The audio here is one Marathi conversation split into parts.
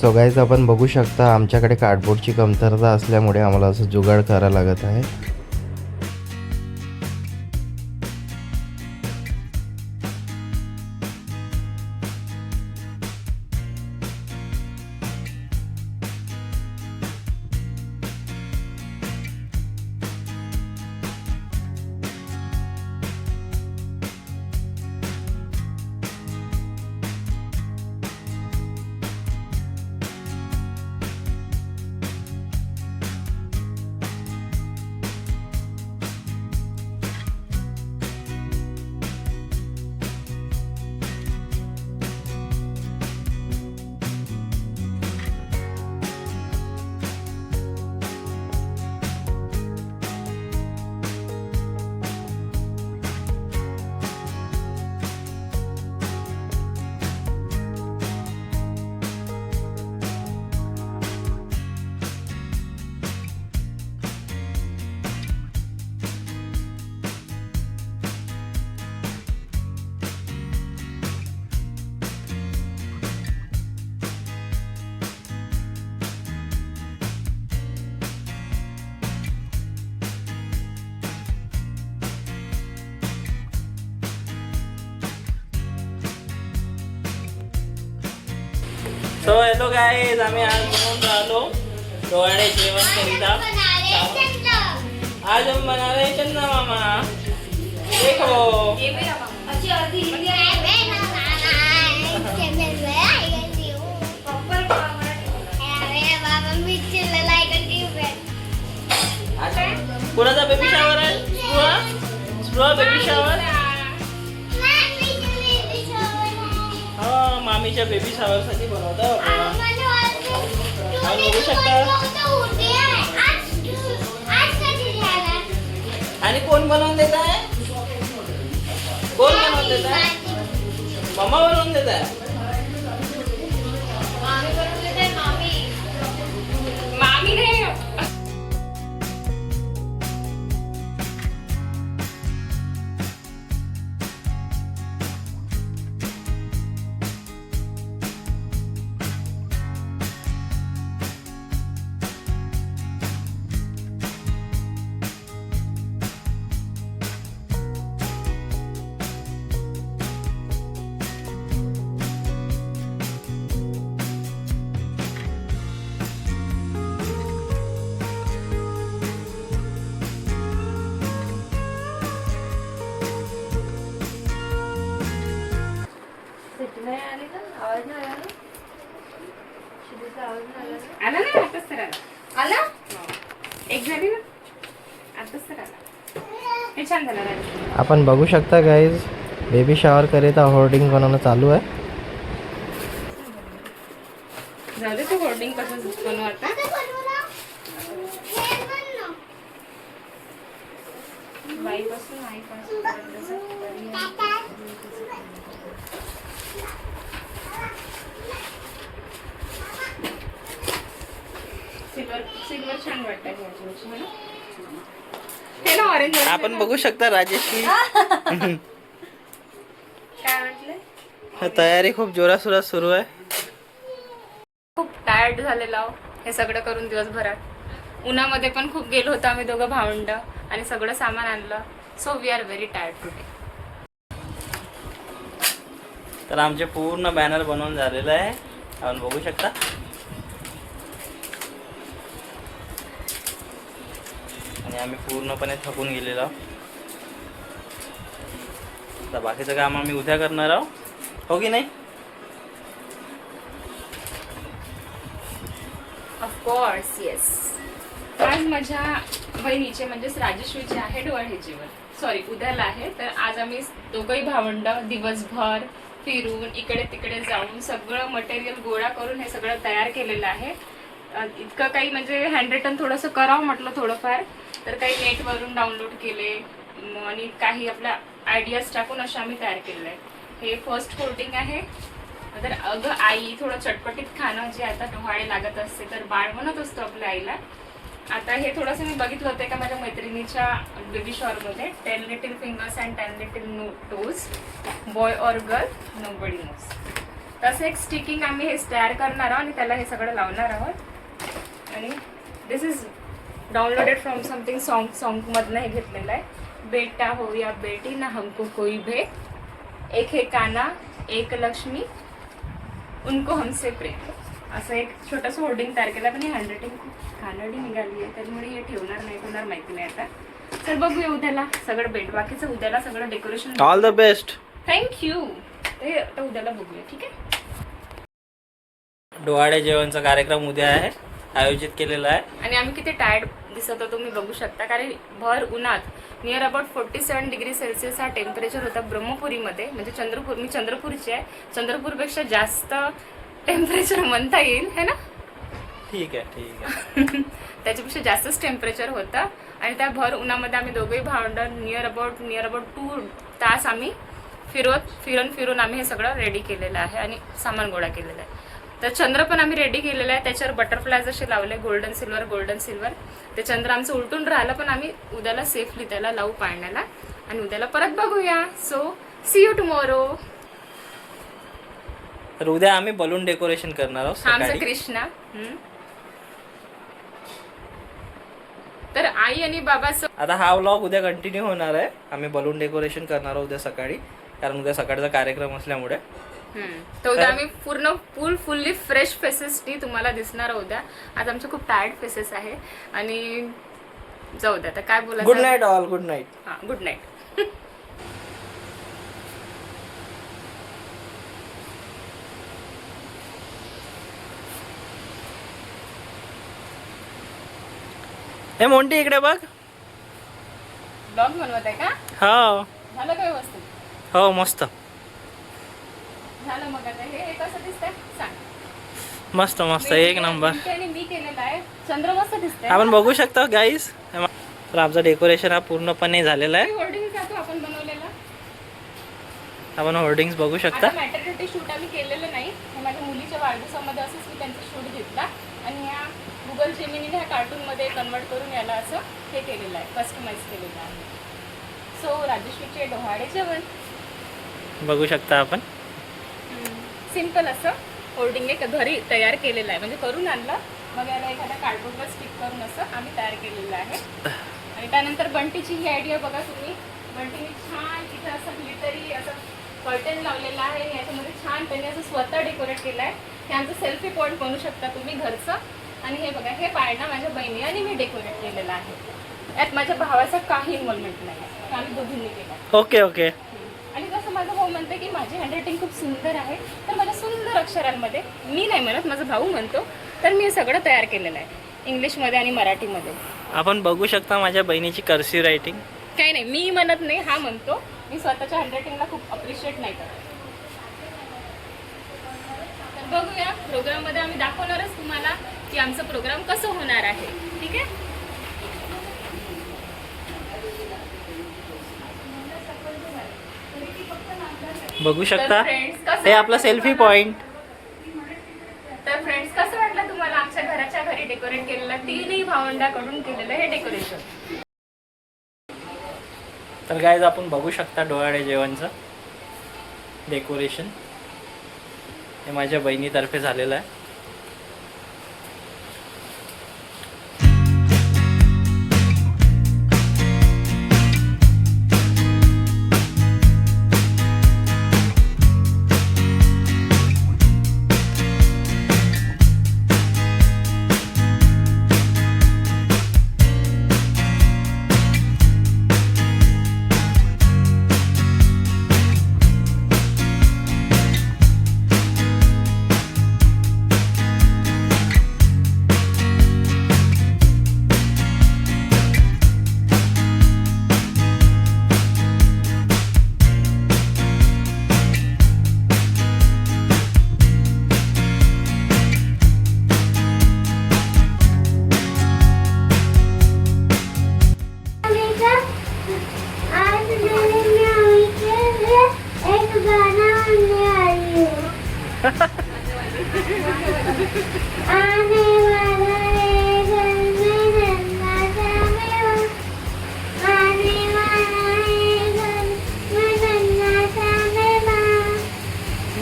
सो गाईज आपण बघू शकता आमच्याकडे कार्डबोर्डची कमतरता असल्यामुळे आम्हाला असं जुगाड करावं लागत आहे. सो हॅलो गाईज, आम्ही आज बनवून राहिलो डोहाळे जेवण करीता. आज हम बना रहे चंदा मामा. देखो कुणाचा बेबी शावर आहे? स्प्रुहा बेबी शावर. हा, मामीच्या बेबी शावर साठी बनवता. बघू शकता. आणि कोण बनवून देत आहे? कोण बनवून देत आहे? मम्मा बनवून देत आहे. मामी नाही. आला ना आताच तर आला. एक झाली ना आताच तर आला. हे छान झालं राज. आपण बघू शकता गाईज बेबी शॉवर करिता होर्डिंग बनवणं चालू आहे. जाऊ दे, तू होर्डिंग कसं बनवता. बाईपासून आईपासून सिल्वर छान वाटतं. ऑरेंज आपण बघू शकता राजेशची काय म्हटलं. तयारी खूप जोरासोरात सुरू आहे. खूप टायर्ड झालेलो आहो हे सगळं करून दिवसभरात. उन्हामध्ये पण खूप गेलो होतो आम्ही दोघं भावंड आणि सगळं सामान आणलं. So we are very tired today. तर आमचे पूर्ण बॅनर बनवून झालेलं आहे. आपण बघू शकता. आणि आम्ही पूर्णपणे थकून गेलेलो आहोत. आता बाकीचं काम आम्ही उद्या करणार आहोत, हो की नाही? Of course yes. आज माझ्या बहिणीचे म्हणजेच राजेश्वरीचे आहे डोहाळे जेवण. सॉरी, उद्याला आहे. तर आज आम्ही दोघंही भावंड दिवसभर फिरून इकडे तिकडे जाऊन सगळं मटेरियल गोळा करून हे सगळं तयार केलेलं आहे. इतकं काही म्हणजे हँडरिटन थोडंसं करावं म्हटलं थोडंफार. तर काही नेटवरून डाउनलोड केले आणि काही आपल्या आयडियाज टाकून असं आम्ही तयार केलेलं आहे. हे फर्स्ट फोल्डिंग आहे. तर अगं आई, थोडं चटपटीत खाणं जे आता डोहाळे लागत असते तर बाळ म्हणत असतो आपल्या आईला. आता हे थोडंसं मी बघितलं होतं का माझ्या मैत्रिणीच्या बेबी शॉवरमध्ये 10 little fingers and 10 little toes, boy or girl nobody knows. तसं एक स्टिकिंग आम्ही हे तयार करणार आहोत आणि त्याला हे सगळं लावणार आहोत. आणि दिस इज डाउनलोडेड फ्रॉम समथिंग सॉन्गमधनं हे घेतलेलं आहे. बेटा हो या बेटी ना हमको कोई भेद, एक है काना एक लक्ष्मी उनको हमसे प्रेम, असं एक छोटंसं होर्डिंग तयार केलं. पण ही हँडरायटिंग खूप कानडी निघाली आहे त्याच्यामुळे हे ठेवणार नाही, कोणाला माहिती नाही आता. चल बघूया उद्याला सगळं बाकीचं उद्याला सगळं decoration. All the best. Thank you. ते आता उद्याला बघूया, ठीक आहे. डोहाळे जेवणचा कार्यक्रम उद्या आहे, आयोजित केलेला आहे. आणि आम्ही किती टायर्ड दिसत होतो तुम्ही बघू शकता, कारण भर उन्हात नियर अबाउट 47 डिग्री सेल्सिअस हा टेम्परेचर होता ब्रह्मपुरीमध्ये. म्हणजे चंद्रपूर, मी चंद्रपूरची आहे, चंद्रपूरपेक्षा जास्त टेम्परेचर म्हणता येईल है ना. ठीक आहे त्याच्यापेक्षा जास्तच टेम्परेचर होतं. आणि त्या भर उन्हामध्ये आम्ही दोघेही भावंड नियर अबाउट 2 तास आम्ही फिरून आम्ही हे सगळं रेडी केलेलं आहे आणि सामान गोळा केलेलं आहे. तर चंद्र पण आम्ही रेडी केलेलं आहे, त्याच्यावर बटरफ्लाय जसे लावले गोल्डन सिल्वर. ते चंद्र आमचं उलटून राहिलं, पण आम्ही उद्याला सेफली त्याला लावू पाळण्याला आणि उद्याला परत बघूया. So see you tomorrow. तर उद्या आम्ही बलून डेकोरेशन करणार आहोत आमचा सकाळी. कृष्णा. तर आई आणि बाबाचं आता हा व्लॉग उद्या कंटिन्यू होणार आहे. आम्ही बलून डेकोरेशन करणार आहोत उद्या सकाळी, कारण उद्या सकाळचा कार्यक्रम असल्यामुळे. तर उद्या आम्ही फुल्ली फ्रेश फेसेसनी तुम्हाला दिसणार उद्या. आज आमचे खूप टायर्ड फेसेस आहे आणि जाऊ द्या आता काय बोलायचं. Good night all. Good night. हां, गुड नाईट. हे मोंटी इकडे बघ. ब्लॉग बनवत आहे का? हो झालं काय व्यवस्थित? हो मस्त झालं. मग आता हे कसं दिसतंय सांग. मस्त मस्त एक नंबर. आणि मी केलेलं आहे. चंद्र मस्त दिसतंय. आपण बघू शकता गाईस. तर आमचं डेकोरेशन हा पूर्णपणे झालेला आहे. होर्डिंग जातो आपण बनवलेला. आपण होर्डिंग्स बघू शकता. आता मॅटर्निटी शूट आम्ही केलेलं नाही. हे माझ्या मुलीच्या वाढदिवसामध्ये असंच मी त्यांचा शूट घेतला आणि ह्या गुगल जेमिनीने ह्या कार्टूनमध्ये कन्वर्ट करून याला असं हे केलेलं आहे, कस्टमाइज केलेलं आहे. सो राजश्रीचे डोहाळे जेवण बघू शकता आपण. सिम्पल असं होर्डिंग एक घरी तयार केलेलं आहे, म्हणजे करून आणलं, मग याला एखाद्या कार्डबोर्डवर स्टिक करून असं आम्ही तयार केलेलं आहे. आणि त्यानंतर बंटीची ही आयडिया बघा तुम्ही. बंटीने छान इथं असं ग्लिटरी असं कर्टन लावलेलं आहे. याच्यामध्ये छान त्यांनी असं स्वतः डेकोरेट केलं आहे. हे आमचं सेल्फी पॉईंट बनवू शकता तुम्ही घरचं. आणि हे बघा, हे पाळणा माझ्या बहिणी आणि मी डेकोरेट केलेलं आहे. यात माझ्या भावाचा काही इन्व्हॉल्वमेंट नाही आहे, आम्ही दोघींनी केलं. ओके. आणि जसं माझा भाऊ म्हणते की माझी हँडरायटिंग खूप सुंदर आहे, तर माझ्या सुंदर अक्षरांमध्ये, मी नाही म्हणत माझा भाऊ म्हणतो, तर मी हे सगळं तयार केलेलं आहे इंग्लिशमध्ये आणि मराठीमध्ये. आपण बघू शकता माझ्या बहिणीची कर्सिव्ह रायटिंग. काही नाही, मी म्हणत नाही, हा म्हणतो. मी स्वतःच्या हँडरायटिंगला खूप अप्रिशिएट नाही करत. तर बघूया प्रोग्राममध्ये आम्ही दाखवणारच तुम्हाला की आमचं प्रोग्राम कसं होणार आहे. ठीक आहे. बघू शकता. फ्रेंड्स, हे आपला सेल्फी पॉइंट. तर फ्रेंड्स, कसं वाटलं तुम्हाला आमच्या घराच्या घरी डेकोरेट केलेलं, तिन्ही भावंडाकडून केलेलं हे डेकोरेशन? तर गाईज आपण बघू शकता डोहाळे जेवणचं डेकोरेशन हे माझ्या बहिणीतर्फे झालेलं आहे.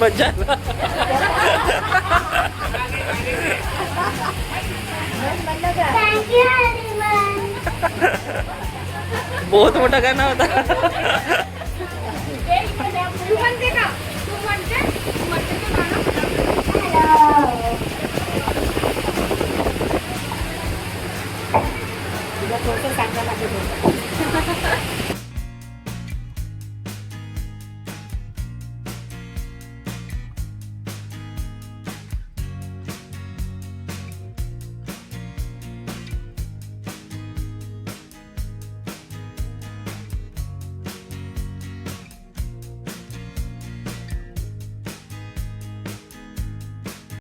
मजा बहुत मोठा गाणं होता.